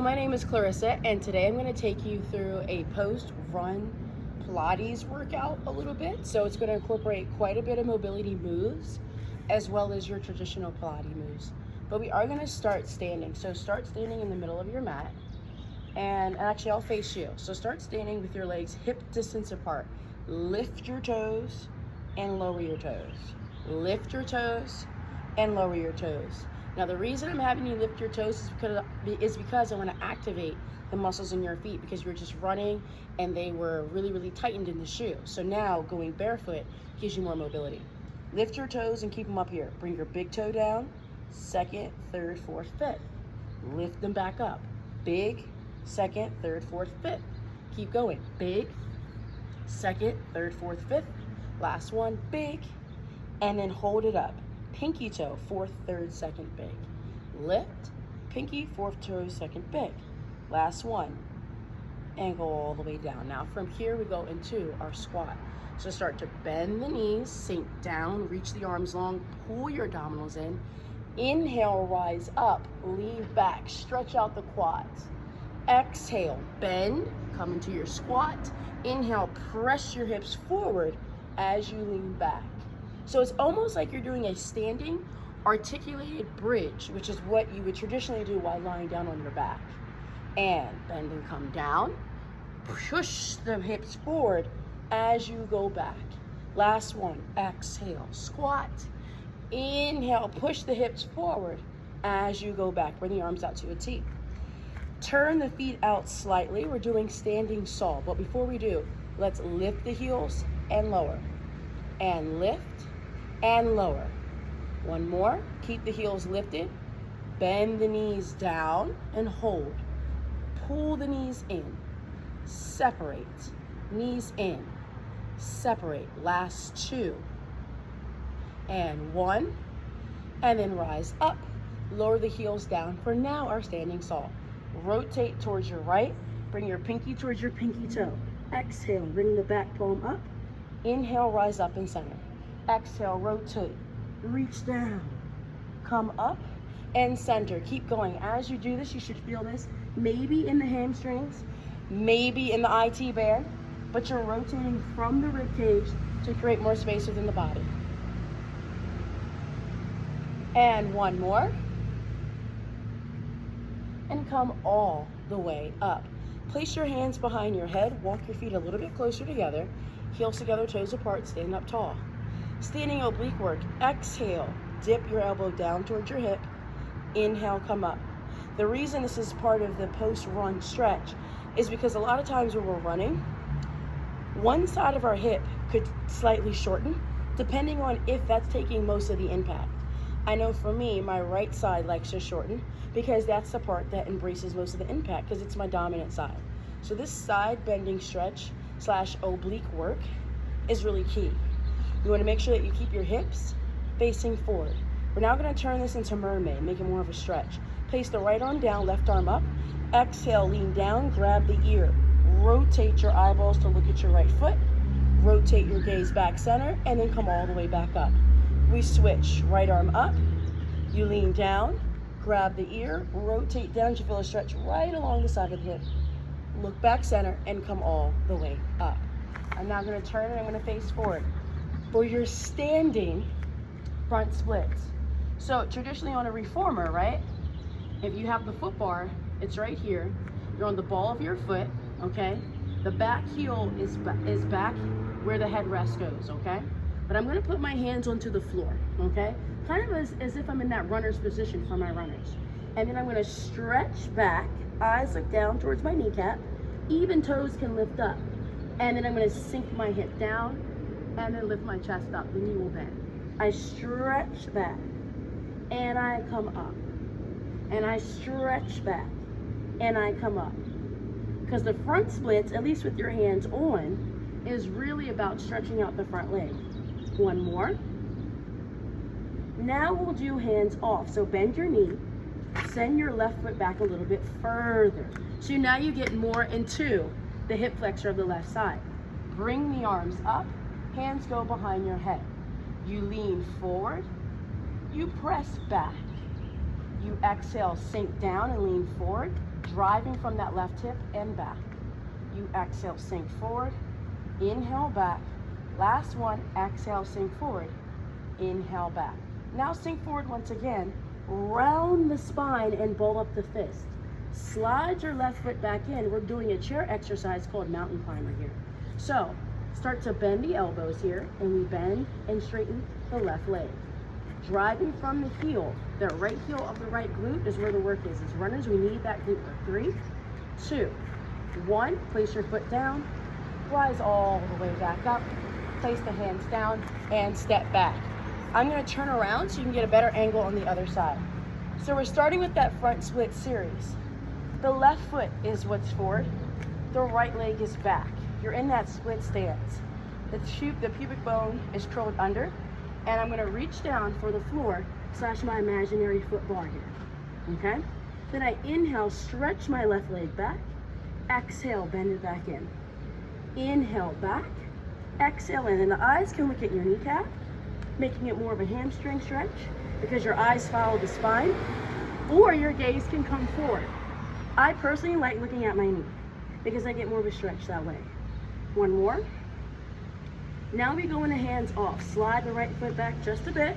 my name is Clarissa, and today I'm going to take you through a post-run Pilates workout a little bit. So it's going to incorporate quite a bit of mobility moves as well as your traditional Pilates moves. But we are going to start standing. So start standing in the middle of your mat, and actually I'll face you. So start standing with your legs hip distance apart. Lift your toes and lower your toes. Lift your toes and lower your toes. Now the reason I'm having you lift your toes is because I want to activate the muscles in your feet, because you're just running and they were really tightened in the shoe. So now going barefoot gives you more mobility. Lift your toes and keep them up here. Bring your big toe down, second, third, fourth, fifth. Lift them back up. Big, second, third, fourth, fifth. Keep going. Big, second, third, fourth, fifth. Last one, big, and then hold it up. Pinky toe, fourth, third, second, big. Lift, pinky, fourth toe, second, big. Last one, and go all the way down. Now from here we go into our squat. So start to bend the knees, sink down, reach the arms long, pull your abdominals in. Inhale, rise up, lean back, stretch out the quads. Exhale, bend, come into your squat. Inhale, press your hips forward as you lean back. So it's almost like you're doing a standing articulated bridge, which is what you would traditionally do while lying down on your back. And bend and come down. Push the hips forward as you go back. Last one, exhale, squat. Inhale, push the hips forward as you go back. Bring the arms out to a T. Turn the feet out slightly. We're doing standing saw, but before we do, let's lift the heels and lower. And lift and lower. One more. Keep the heels lifted. Bend the knees down and hold. Pull the knees in. Separate. Knees in. Separate. Last two. And one. And then rise up. Lower the heels down for now our standing saw. Rotate towards your right. Bring your pinky towards your pinky toe. Exhale. Bring the back palm up. Inhale, rise up and center. Exhale, rotate, reach down, come up and center. Keep going. As you do this, you should feel this maybe in the hamstrings, maybe in the IT band, but you're rotating from the rib cage to create more space within the body. And one more. And come all the way up. Place your hands behind your head. Walk your feet a little bit closer together. Heels together, toes apart, stand up tall. Standing oblique work. Exhale, dip your elbow down towards your hip. Inhale, come up. The reason this is part of the post-run stretch is because a lot of times when we're running, one side of our hip could slightly shorten, depending on if that's taking most of the impact. I know for me, my right side likes to shorten because that's the part that embraces most of the impact because it's my dominant side. So this side bending stretch / oblique work is really key. You want to make sure that you keep your hips facing forward. We're now going to turn this into mermaid, make it more of a stretch. Place the right arm down, left arm up. Exhale, lean down, grab the ear. Rotate your eyeballs to look at your right foot. Rotate your gaze back center, and then come all the way back up. We switch, right arm up. You lean down, grab the ear, rotate down. You feel a stretch right along the side of the hip. Look back center and come all the way up. I'm now going to turn and I'm going to face forward. For your standing front splits. So traditionally on a reformer, right? If you have the foot bar, it's right here. You're on the ball of your foot, okay? The back heel is back where the headrest goes, okay? But I'm going to put my hands onto the floor, okay? Kind of as if I'm in that runner's position for my runners. And then I'm going to stretch back. Eyes look down towards my kneecap. Even toes can lift up. And then I'm going to sink my hip down and then lift my chest up. The knee will bend. I stretch back and I come up. And I stretch back and I come up. Because the front splits, at least with your hands on, is really about stretching out the front leg. One more. Now we'll do hands off. So bend your knee. Send your left foot back a little bit further. So now you get more into the hip flexor of the left side. Bring the arms up. Hands go behind your head. You lean forward. You press back. You exhale, sink down and lean forward. driving from that left hip and back. You exhale, sink forward, inhale back. Last one, exhale, sink forward, inhale back. Now sink forward once again, round the spine and ball up the fist. Slide your left foot back in. We're doing a chair exercise called mountain climber here. So start to bend the elbows here, and we bend and straighten the left leg. Driving from the heel, the right heel of the right glute is where the work is. As runners, we need that glute work. 3, 2, 1. Place your foot down, rise all the way back up, place the hands down, and step back. I'm gonna turn around so you can get a better angle on the other side. So we're starting with that front split series. The left foot is what's forward, the right leg is back. You're in that split stance. The pubic bone is curled under, and I'm gonna reach down for the floor / my imaginary foot bar here, okay? Then I inhale, stretch my left leg back, exhale, bend it back in. Inhale back, exhale in, and the eyes can look at your kneecap, making it more of a hamstring stretch because your eyes follow the spine, or your gaze can come forward. I personally like looking at my knee because I get more of a stretch that way. One more. Now we go into hands off. Slide the right foot back just a bit.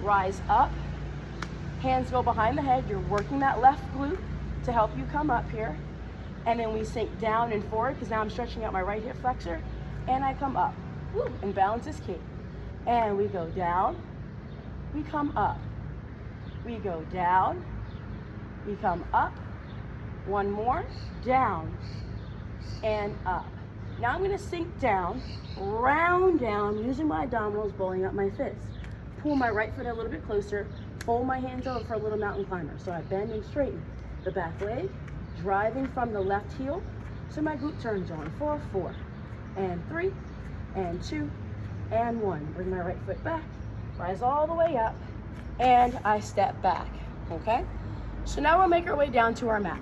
Rise up. Hands go behind the head. You're working that left glute to help you come up here. And then we sink down and forward because now I'm stretching out my right hip flexor. And I come up. Woo, and balance is key. And we go down. We come up. We go down. We come up. One more. Down and up. Now I'm going to sink down, round down, using my abdominals, bowling up my fists. Pull my right foot a little bit closer, fold my hands over for a little mountain climber. So I bend and straighten the back leg, driving from the left heel, so my glute turns on. 4, 4, and 3, and 2, and 1. Bring my right foot back, rise all the way up, and I step back, okay? So now we'll make our way down to our mat.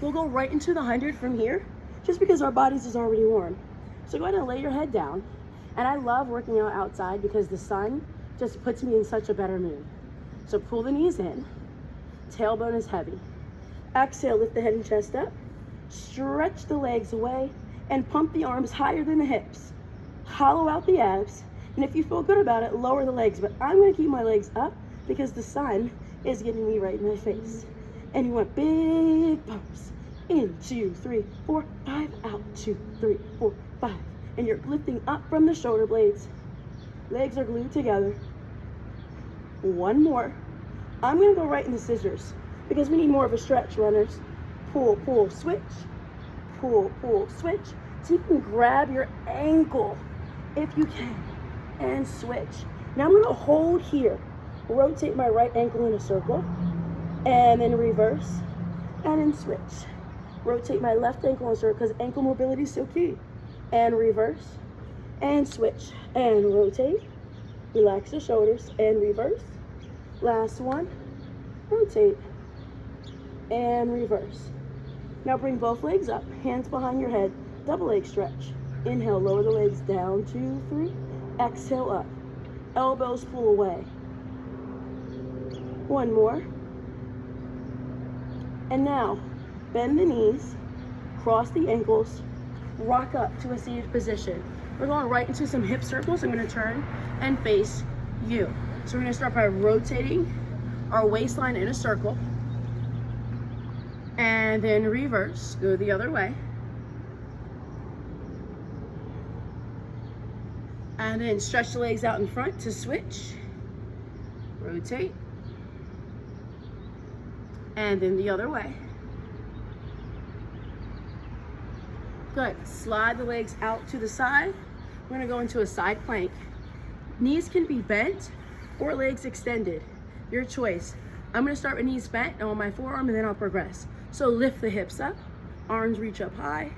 We'll go right into the 100 from here, just because our bodies is already warm. So go ahead and lay your head down. And I love working out outside because the sun just puts me in such a better mood. So pull the knees in, tailbone is heavy. Exhale, lift the head and chest up, stretch the legs away, and pump the arms higher than the hips. Hollow out the abs, and if you feel good about it, lower the legs. But I'm gonna keep my legs up because the sun is getting me right in the face. And you want big pumps. In, 2, 3, 4, 5, out, 2, 3, 4, 5. And you're lifting up from the shoulder blades. Legs are glued together. One more. I'm gonna go right into scissors because we need more of a stretch, runners. Pull, pull, switch. Pull, pull, switch. So you can grab your ankle if you can and switch. Now I'm gonna hold here. Rotate my right ankle in a circle and then reverse and then switch. Rotate my left ankle in a circle because ankle mobility is so key. And reverse and switch and rotate. Relax the shoulders and reverse. Last one. Rotate and reverse. Now bring both legs up, hands behind your head, double leg stretch. Inhale, lower the legs down, 2, 3. Exhale up. Elbows pull away. One more. And now, bend the knees, cross the ankles, rock up to a seated position. We're going right into some hip circles. I'm gonna turn and face you. So we're gonna start by rotating our waistline in a circle, and then reverse, go the other way. And then stretch the legs out in front to switch, rotate, and then the other way. Good, slide the legs out to the side. We're gonna go into a side plank. Knees can be bent or legs extended, your choice. I'm gonna start with knees bent on my forearm and then I'll progress. So lift the hips up, arms reach up high,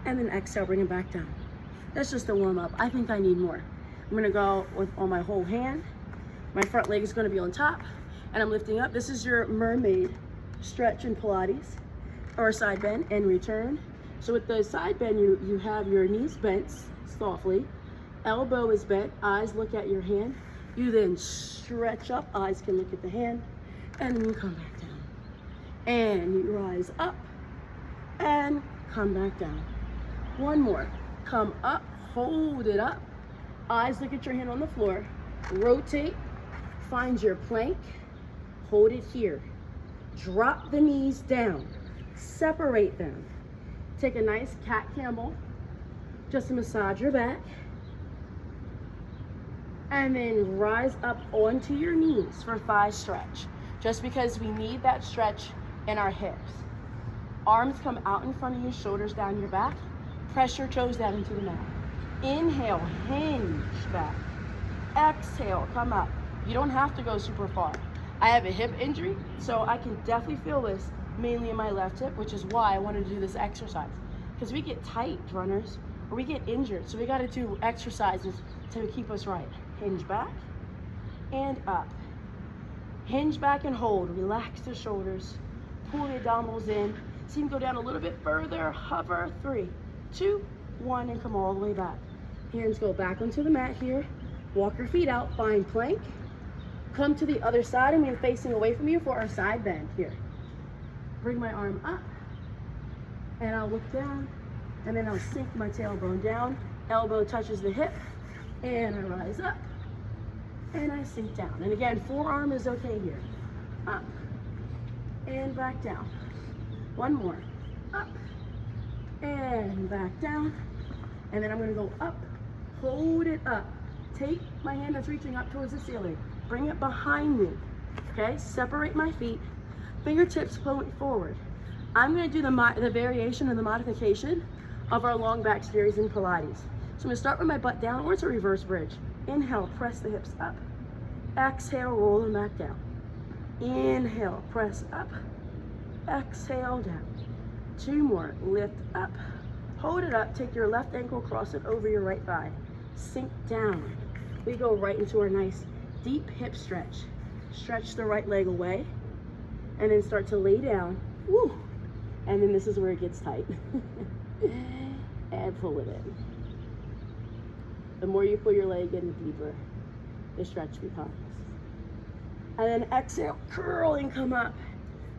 and then exhale, bring them back down. That's just a warm up. I think I need more. I'm gonna go on my whole hand. My front leg is gonna be on top, and I'm lifting up. This is your mermaid stretch in Pilates, or side bend and return. So with the side bend, you have your knees bent softly, elbow is bent, eyes look at your hand. You then stretch up, eyes can look at the hand, and then you come back down. And you rise up and come back down. One more. Come up, hold it up. Eyes look at your hand on the floor. Rotate, find your plank, hold it here. Drop the knees down, separate them. Take a nice cat camel, just to massage your back. And then rise up onto your knees for thigh stretch, just because we need that stretch in our hips. Arms come out in front of you, shoulders down your back. Press your toes down into the mat. Inhale, hinge back. Exhale, come up. You don't have to go super far. I have a hip injury, so I can definitely feel this mainly in my left hip, which is why I wanted to do this exercise. Because we get tight, runners, or we get injured, so we got to do exercises to keep us right. Hinge back and up. Hinge back and hold. Relax the shoulders. Pull the abdominals in. See them go down a little bit further. Hover. 3, 2, 1, and come all the way back. Hands go back onto the mat here. Walk your feet out. Find plank. Come to the other side, and we're facing away from you for our side bend here. Bring my arm up, and I'll look down, and then I'll sink my tailbone down. Elbow touches the hip, and I rise up, and I sink down. And again, forearm is okay here. Up, and back down. One more. Up, and back down. And then I'm gonna go up, hold it up. Take my hand that's reaching up towards the ceiling. Bring it behind me, okay? Separate my feet, fingertips point forward. I'm gonna do the variation and the modification of our long back series in Pilates. So I'm gonna start with my butt down, or it's a reverse bridge. Inhale, press the hips up. Exhale, roll them back down. Inhale, press up. Exhale, down. 2 more, lift up. Hold it up, take your left ankle, cross it over your right thigh. Sink down. We go right into our nice deep hip stretch. Stretch the right leg away, and then start to lay down. Woo! And then this is where it gets tight. And pull it in. The more you pull your leg in, the deeper the stretch becomes. And then exhale, curl and come up.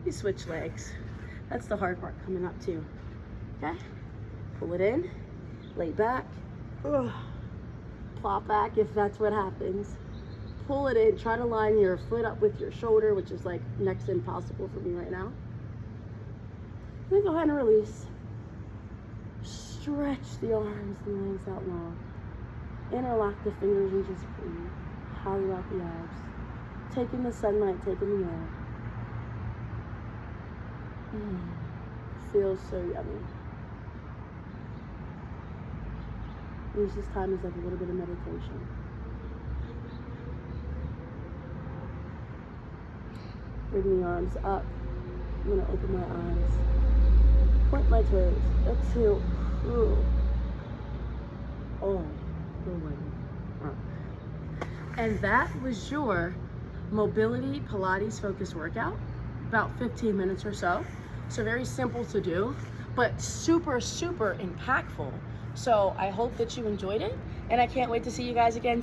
You switch legs. That's the hard part, coming up too. Okay? Pull it in, lay back. Ugh. Plop back if that's what happens. Pull it in, try to line your foot up with your shoulder, which is like next to impossible for me right now. Then go ahead and release. Stretch the arms and the legs out long. Interlock the fingers and just breathe. Hollow out the abs. Taking the sunlight, taking the air. Feels so yummy. Use this time as like a little bit of meditation. Bring the arms up. I'm gonna open my eyes. Point my toes. Exhale. All the way up. And that was your mobility Pilates focused workout. About 15 minutes or so. So very simple to do, but super, super impactful. So I hope that you enjoyed it, and I can't wait to see you guys again.